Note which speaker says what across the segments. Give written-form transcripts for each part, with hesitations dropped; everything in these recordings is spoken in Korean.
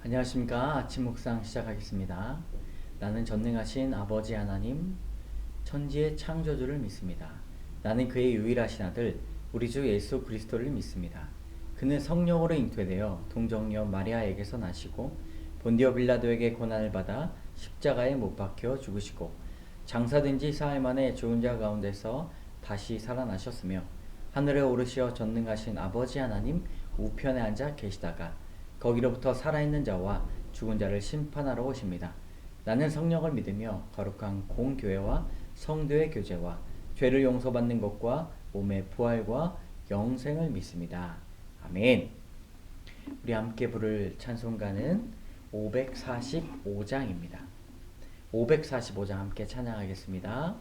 Speaker 1: 안녕하십니까. 아침 묵상 시작하겠습니다. 나는 전능하신 아버지 하나님, 천지의 창조주를 믿습니다. 나는 그의 유일하신 아들, 우리 주 예수 그리스도를 믿습니다. 그는 성령으로 잉태되어 동정녀 마리아에게서 나시고 본디오 빌라도에게 고난을 받아 십자가에 못 박혀 죽으시고 장사된 지 사흘 만에 죽은 자 가운데서 다시 살아나셨으며 하늘에 오르시어 전능하신 아버지 하나님 우편에 앉아 계시다가 거기로부터 살아있는 자와 죽은 자를 심판하러 오십니다. 나는 성령을 믿으며 거룩한 공교회와 성도의 교제와 죄를 용서받는 것과 몸의 부활과 영생을 믿습니다. 아멘. 우리 함께 부를 찬송가는 545장입니다. 545장 함께 찬양하겠습니다.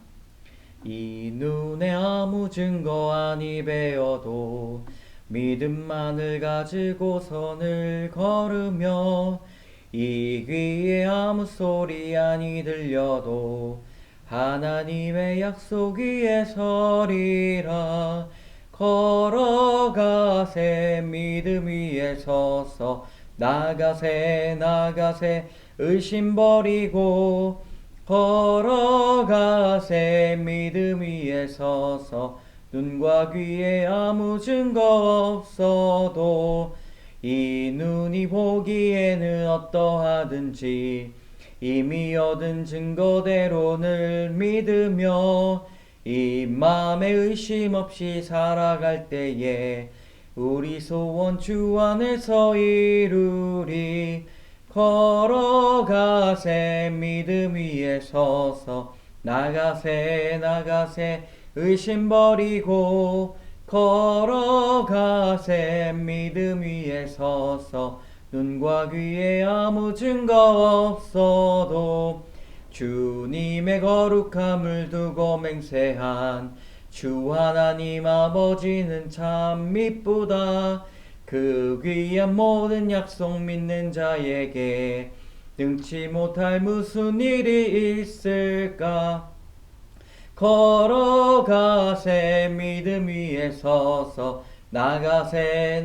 Speaker 1: 이 눈에 아무 증거 아니 배어도 믿음만을 가지고 선을 걸으며 이 귀에 아무 소리 아니 들려도 하나님의 약속 위에 서리라. 걸어가세 믿음 위에 서서 나가세 의심 버리고 걸어가세 믿음 위에 서서 눈과 귀에 아무 증거 없어도 이 눈이 보기에는 어떠하든지 이미 얻은 증거대로 늘 믿으며 이 마음에 의심 없이 살아갈 때에 우리 소원 주 안에서 이루리. 걸어가세 믿음 위에 서서 나가세 의심 버리고 걸어가세 믿음 위에 서서 눈과 귀에 아무 증거 없어도 주님의 거룩함을 두고 맹세한 주 하나님 아버지는 참 미쁘다. 그 귀한 모든 약속 믿는 자에게 능치 못할 무슨 일이 있을까. 걸어가세 믿음 위에 서서 나가세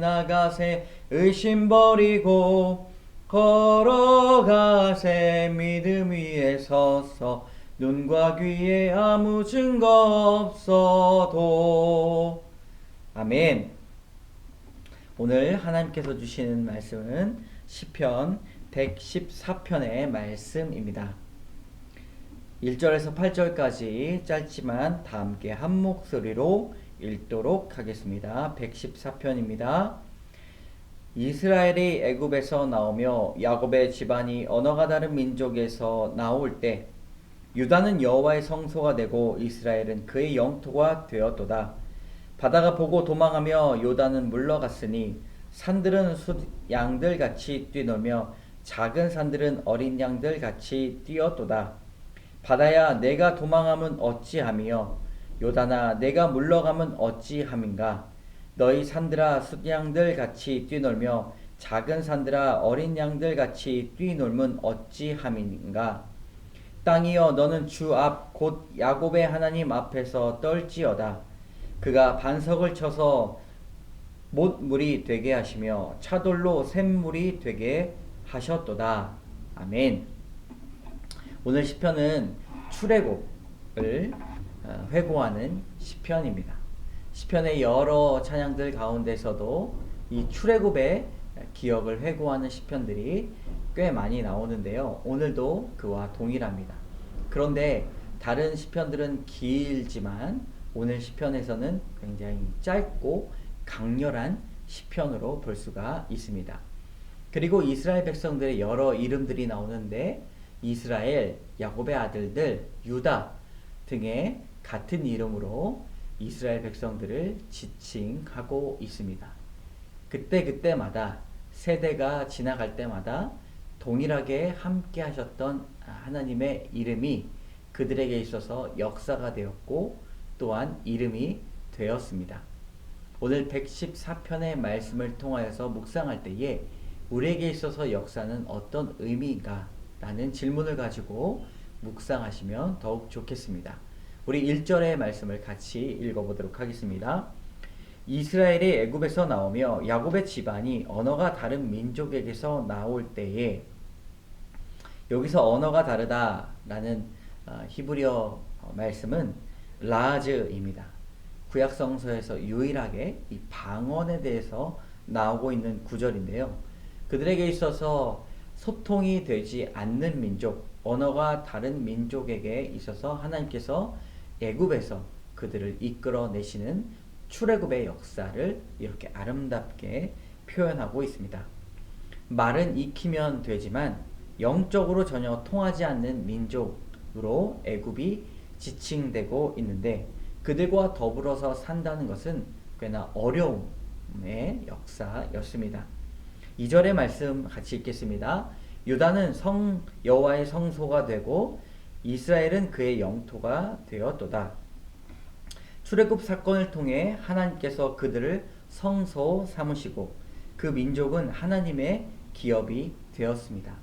Speaker 1: 의심 버리고 걸어가세 믿음 위에 서서 눈과 귀에 아무 증거 없어도. 아멘. 오늘 하나님께서 주시는 말씀은 시편 114편의 말씀입니다. 1절에서 8절까지 짧지만 다 함께 한 목소리로 읽도록 하겠습니다. 114편입니다. 이스라엘이 애굽에서 나오며 야곱의 집안이 언어가 다른 민족에서 나올 때 유다는 여호와의 성소가 되고 이스라엘은 그의 영토가 되었도다. 바다가 보고 도망하며 요단은 물러갔으니 산들은 양들같이 뛰놀며 작은 산들은 어린 양들같이 뛰었도다. 바다야 내가 도망함은 어찌함이여 요단아 내가 물러감은 어찌함인가. 너희 산들아 숫양들같이 뛰놀며 작은 산들아 어린 양들같이 뛰놀면 어찌함인가. 땅이여 너는 주 앞 곧 야곱의 하나님 앞에서 떨지어다. 그가 반석을 쳐서 못물이 되게 하시며 차돌로 샘물이 되게 하셨도다. 아멘. 오늘 시편은 출애굽을 회고하는 시편입니다. 시편의 여러 찬양들 가운데서도 이 출애굽의 기억을 회고하는 시편들이 꽤 많이 나오는데요. 오늘도 그와 동일합니다. 그런데 다른 시편들은 길지만 오늘 시편에서는 굉장히 짧고 강렬한 시편으로 볼 수가 있습니다. 그리고 이스라엘 백성들의 여러 이름들이 나오는데 이스라엘, 야곱의 아들들, 유다 등의 같은 이름으로 이스라엘 백성들을 지칭하고 있습니다. 그때마다 세대가 지나갈 때마다 동일하게 함께 하셨던 하나님의 이름이 그들에게 있어서 역사가 되었고 또한 이름이 되었습니다. 오늘 114편의 말씀을 통하여서 묵상할 때에 우리에게 있어서 역사는 어떤 의미인가 라는 질문을 가지고 묵상하시면 더욱 좋겠습니다. 우리 1절의 말씀을 같이 읽어보도록 하겠습니다. 이스라엘이 애굽에서 나오며 야곱의 집안이 언어가 다른 민족에게서 나올 때에, 여기서 언어가 다르다라는 히브리어 말씀은 라즈입니다. 구약 성서에서 유일하게 이 방언에 대해서 나오고 있는 구절인데요. 그들에게 있어서 소통이 되지 않는 민족, 언어가 다른 민족에게 있어서 하나님께서 애굽에서 그들을 이끌어내시는 출애굽의 역사를 이렇게 아름답게 표현하고 있습니다. 말은 익히면 되지만 영적으로 전혀 통하지 않는 민족으로 애굽이 지칭되고 있는데, 그들과 더불어서 산다는 것은 꽤나 어려움의 역사였습니다. 2절의 말씀 같이 읽겠습니다. 유다는 여호와의 성소가 되고 이스라엘은 그의 영토가 되었도다. 출애굽 사건을 통해 하나님께서 그들을 성소 삼으시고 그 민족은 하나님의 기업이 되었습니다.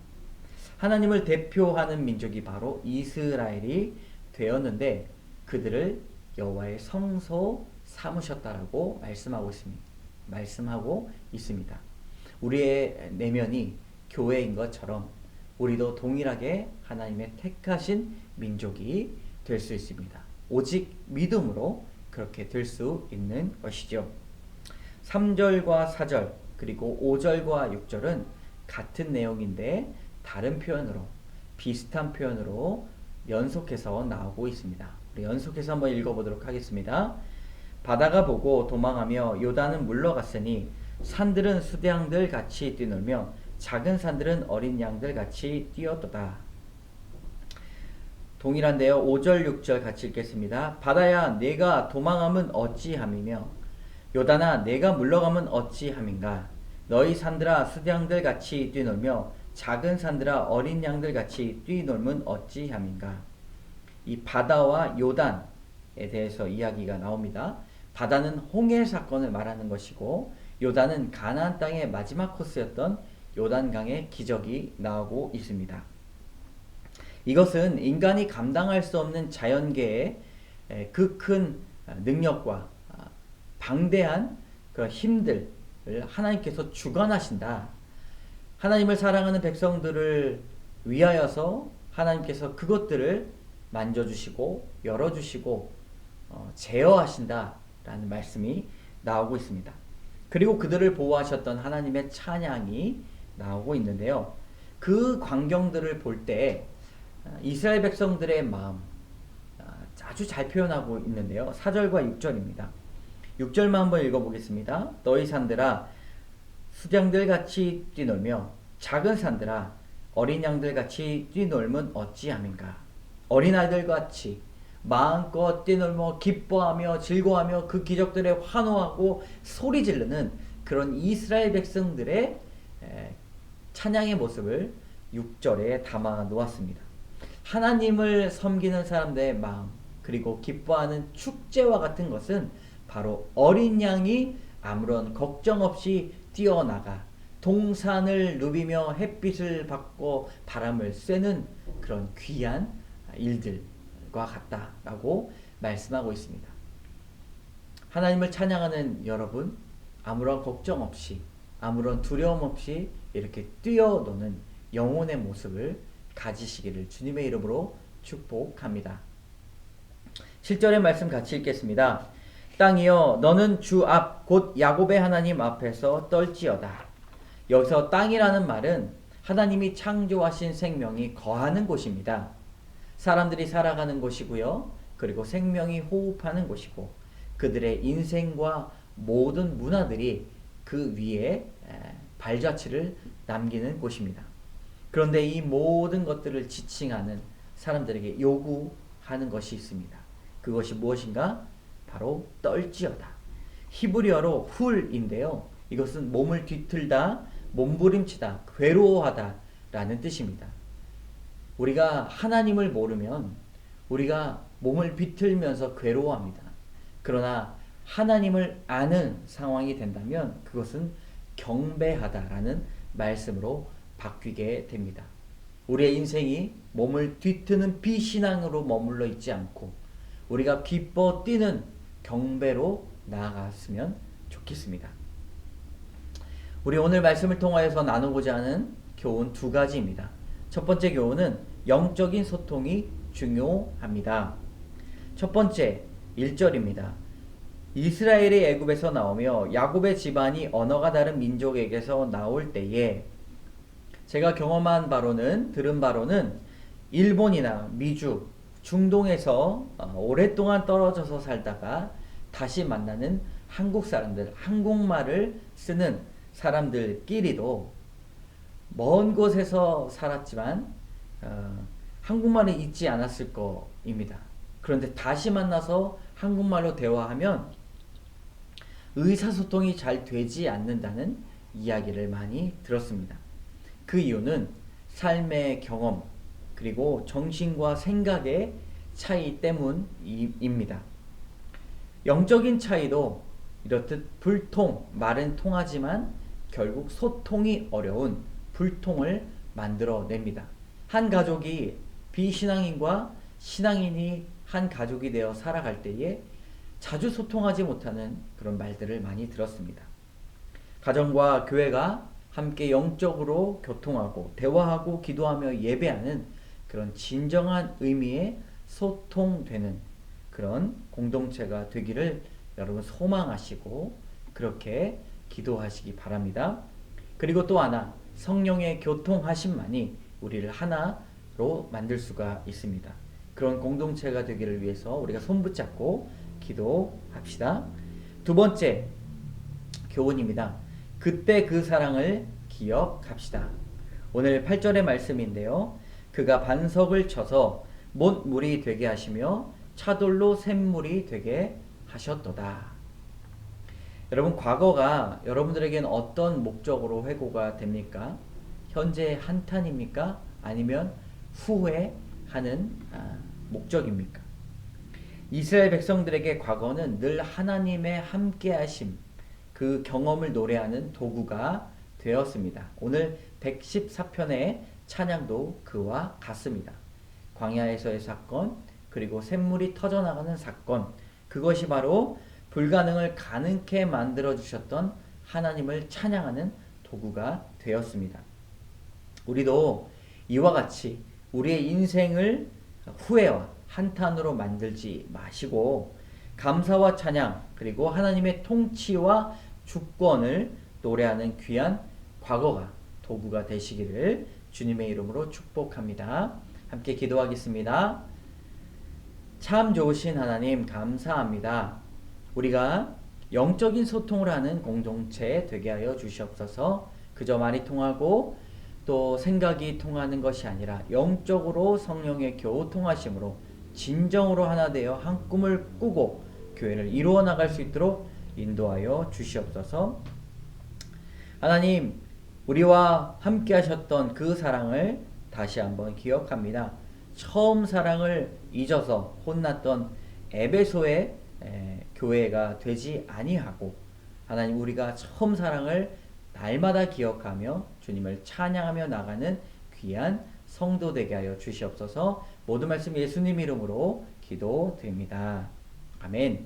Speaker 1: 하나님을 대표하는 민족이 바로 이스라엘이 되었는데 그들을 여호와의 성소 삼으셨다라고 말씀하고 있습니다. 우리의 내면이 교회인 것처럼 우리도 동일하게 하나님의 택하신 민족이 될 수 있습니다. 오직 믿음으로 그렇게 될 수 있는 것이죠. 3절과 4절 그리고 5절과 6절은 같은 내용인데 다른 표현으로, 비슷한 표현으로 연속해서 나오고 있습니다. 우리 연속해서 한번 읽어보도록 하겠습니다. 바다가 보고 도망하며 요단은 물러갔으니 산들은 수대양들 같이 뛰놀며 작은 산들은 어린 양들 같이 뛰었도다. 동일한데요. 5절 6절 같이 읽겠습니다. 바다야 내가 도망함은 어찌함이며 요단아 내가 물러가면 어찌함인가. 너희 산들아 수대양들 같이 뛰놀며 작은 산들아 어린 양들 같이 뛰놀면 어찌함인가. 이 바다와 요단에 대해서 이야기가 나옵니다. 바다는 홍해 사건을 말하는 것이고 요단은 가나안 땅의 마지막 코스였던 요단강의 기적이 나오고 있습니다. 이것은 인간이 감당할 수 없는 자연계의 그 큰 능력과 방대한 그 힘들을 하나님께서 주관하신다. 하나님을 사랑하는 백성들을 위하여서 하나님께서 그것들을 만져주시고 열어주시고 제어하신다라는 말씀이 나오고 있습니다. 그리고 그들을 보호하셨던 하나님의 찬양이 나오고 있는데요. 그 광경들을 볼 때 이스라엘 백성들의 마음 아주 잘 표현하고 있는데요. 4절과 6절입니다. 6절만 한번 읽어보겠습니다. 너희 산들아 수양들 같이 뛰놀며 작은 산들아 어린 양들 같이 뛰놀면 어찌함인가. 어린아이들 같이 마음껏 뛰놀며 기뻐하며 즐거워하며 그 기적들에 환호하고 소리 지르는 그런 이스라엘 백성들의 찬양의 모습을 6절에 담아 놓았습니다. 하나님을 섬기는 사람들의 마음 그리고 기뻐하는 축제와 같은 것은 바로 어린 양이 아무런 걱정 없이 뛰어나가 동산을 누비며 햇빛을 받고 바람을 쐬는 그런 귀한 일들과 같다라고 말씀하고 있습니다. 하나님을 찬양하는 여러분, 아무런 걱정 없이 아무런 두려움 없이 이렇게 뛰어노는 영혼의 모습을 가지시기를 주님의 이름으로 축복합니다. 7절의 말씀 같이 읽겠습니다. 땅이여 너는 주 앞 곧 야곱의 하나님 앞에서 떨지어다. 여기서 땅이라는 말은 하나님이 창조하신 생명이 거하는 곳입니다. 사람들이 살아가는 곳이고요. 그리고 생명이 호흡하는 곳이고 그들의 인생과 모든 문화들이 그 위에 발자취를 남기는 곳입니다. 그런데 이 모든 것들을 지칭하는 사람들에게 요구하는 것이 있습니다. 그것이 무엇인가? 바로 떨지어다. 히브리어로 훌인데요. 이것은 몸을 뒤틀다, 몸부림치다, 괴로워하다 라는 뜻입니다. 우리가 하나님을 모르면 우리가 몸을 비틀면서 괴로워합니다. 그러나 하나님을 아는 상황이 된다면 그것은 경배하다라는 말씀으로 바뀌게 됩니다. 우리의 인생이 몸을 뒤트는 비신앙으로 머물러 있지 않고 우리가 기뻐 뛰는 경배로 나아갔으면 좋겠습니다. 우리 오늘 말씀을 통하여서 나누고자 하는 교훈 두 가지입니다. 첫 번째 교훈은 영적인 소통이 중요합니다. 첫 번째 1절입니다. 이스라엘이 애굽에서 나오며 야곱의 집안이 언어가 다른 민족에게서 나올 때에, 제가 경험한 바로는, 들은 바로는 일본이나 미주, 중동에서 오랫동안 떨어져서 살다가 다시 만나는 한국 사람들, 한국말을 쓰는 사람들끼리도 먼 곳에서 살았지만 한국말을 잊지 않았을 거입니다. 그런데 다시 만나서 한국말로 대화하면 의사소통이 잘 되지 않는다는 이야기를 많이 들었습니다. 그 이유는 삶의 경험, 그리고 정신과 생각의 차이 때문입니다. 영적인 차이도 이렇듯 불통, 말은 통하지만 결국 소통이 어려운 불통을 만들어냅니다. 한 가족이 비신앙인과 신앙인이 한 가족이 되어 살아갈 때에 자주 소통하지 못하는 그런 말들을 많이 들었습니다. 가정과 교회가 함께 영적으로 교통하고 대화하고 기도하며 예배하는 그런 진정한 의미의 소통되는 그런 공동체가 되기를 여러분 소망하시고 그렇게 기도하시기 바랍니다. 그리고 또 하나, 성령의 교통하심만이 우리를 하나로 만들 수가 있습니다. 그런 공동체가 되기를 위해서 우리가 손붙잡고 기도합시다. 두 번째 교훈입니다. 그때 그 사랑을 기억합시다. 오늘 8절의 말씀인데요. 그가 반석을 쳐서 못물이 되게 하시며 차돌로 샘물이 되게 하셨도다. 여러분, 과거가 여러분들에게는 어떤 목적으로 회고가 됩니까? 현재 한탄입니까? 아니면 후회하는 목적입니까? 이스라엘 백성들에게 과거는 늘 하나님의 함께하심, 그 경험을 노래하는 도구가 되었습니다. 오늘 114편의 찬양도 그와 같습니다. 광야에서의 사건, 그리고 샘물이 터져나가는 사건, 그것이 바로 불가능을 가능케 만들어주셨던 하나님을 찬양하는 도구가 되었습니다. 우리도 이와 같이 우리의 인생을 후회와 한탄으로 만들지 마시고 감사와 찬양, 그리고 하나님의 통치와 주권을 노래하는 귀한 과거가 도구가 되시기를 주님의 이름으로 축복합니다. 함께 기도하겠습니다. 참 좋으신 하나님, 감사합니다. 우리가 영적인 소통을 하는 공동체 되게 하여 주시옵소서. 그저 말이 통하고 또 생각이 통하는 것이 아니라 영적으로 성령의 교통하심으로 진정으로 하나 되어 한 꿈을 꾸고 교회를 이루어 나갈 수 있도록 인도하여 주시옵소서. 하나님, 우리와 함께 하셨던 그 사랑을 다시 한번 기억합니다. 처음 사랑을 잊어서 혼났던 에베소의 교회가 되지 아니하고, 하나님, 우리가 처음 사랑을 날마다 기억하며 주님을 찬양하며 나가는 귀한 성도 되게 하여 주시옵소서. 모든 말씀 예수님 이름으로 기도드립니다. 아멘.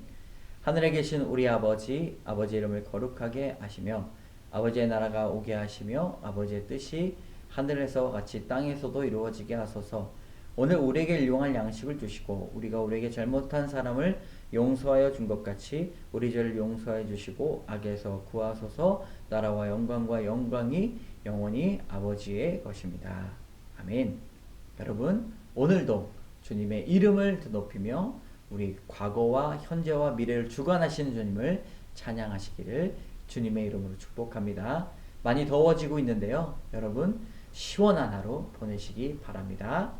Speaker 1: 하늘에 계신 우리 아버지, 아버지 이름을 거룩하게 하시며 아버지의 나라가 오게 하시며 아버지의 뜻이 하늘에서 같이 땅에서도 이루어지게 하소서. 오늘 우리에게 일용할 양식을 주시고 우리가 우리에게 잘못한 사람을 용서하여 준 것 같이 우리 죄를 용서해 주시고 악에서 구하소서. 나라와 영광과 영광이 영원히 아버지의 것입니다. 아멘. 여러분, 오늘도 주님의 이름을 높이며 우리 과거와 현재와 미래를 주관하시는 주님을 찬양하시기를 주님의 이름으로 축복합니다. 많이 더워지고 있는데요. 여러분, 시원한 하루 보내시기 바랍니다.